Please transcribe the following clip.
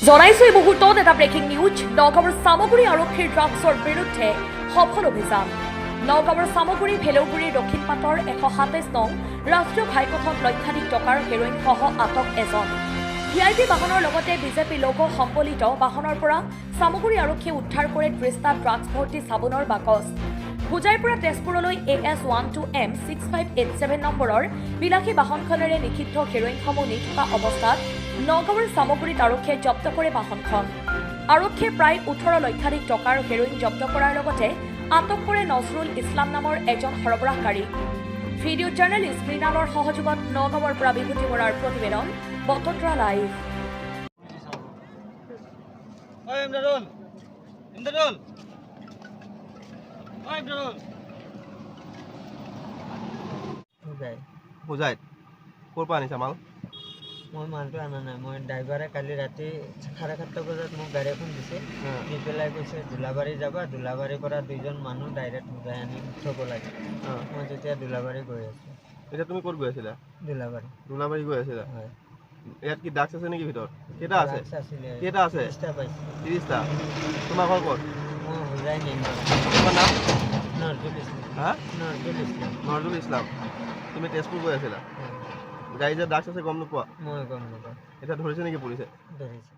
জনাইছো এই মুহূৰ্তত এটা ব্ৰেকিং নিউজ। নগাঁৱৰ চামগুৰি আৰক্ষীৰ ড্ৰাগছৰ বিৰুদ্ধে সফল অভিযান। নগাঁৱৰ চামগুৰি ভেলৌগুৰিৰ দক্ষিণ পাটৰ 127 নং ৰাষ্ট্ৰীয় ঘাইপথত লক্ষাধিক টকাৰ হেৰইনসহ আটক এজন। ভিআইপি বাহনৰ লগতে বিজেপি লোগো সম্বলিত বাহনৰ পৰা চামগুৰি আৰক্ষীয়ে উদ্ধাৰ কৰে 30টা ড্ৰাগছ ভৰ্তি চাবোনৰ বাকচ। হোজাইৰ পৰা তেজপুৰলৈ AS12M 6587 নম্বৰৰ বিলাসী বাহনখনেৰে নিষিদ্ধ হেৰইনসমূহ নি থকা অৱস্থাত নগাঁৱৰ চামগুৰিত আৰক্ষীয়ে জব্দ কৰে বাহনখন। আৰক্ষীয়ে প্ৰায় 18 লক্ষাধিক টকাৰ হেৰইন জব্দ কৰাৰ লগতে আটক কৰে নজৰুল ইছলাম নামৰ এজন সৰবৰাহকাৰী। ভিডিঅ' জাৰ্নেলিষ্ট মৃণালৰ সহযোগত নগাঁৱৰ পৰা বিভূতি বৰাৰ প্ৰতিবেদন, বটদ্ৰা লাইভ। হোজাইত ক'ৰ পৰা আনিছা মাল? মই মালটো অনা নাই। মই ড্ৰাইভাৰে কালি ৰাতি 7:30 বজাত মোক গাড়ী এখন দিছে, দি পেলাই কৈছে দোলাবাৰী যাবা, দোলাবাৰীৰ পৰা 2জন মানুহ ডাইৰেক্ট হোজাই আনি থ'ব লাগে। মই তেতিয়া দোলাবাৰী গৈ আছোঁ। এতিয়া তুমি ক'ত গৈ আছিলা? দোলাবাৰী গৈ আছিলা? হয়। ইয়াত কি ড্ৰাগছ আছে নেকি ভিতৰত? কেইটা আছে? কেইটা আছে? 30টা পাইছোঁ। 30টা। তোমাৰ ঘৰ ক'ত? মই হোজাই নিম। তোমাৰ নাম? নজৰুল ইছলাম। হা? নজৰুল ইছলাম। নজৰুল ইছলাম। তুমি তেজপুৰ গৈ আছিলা? হয়। গাড়ী যে ড্ৰাগছ আছে গম নোপোৱা? মই গম নাপাওঁ। এতিয়া ধৰিছে নেকি পুলিচে? ধৰিছে।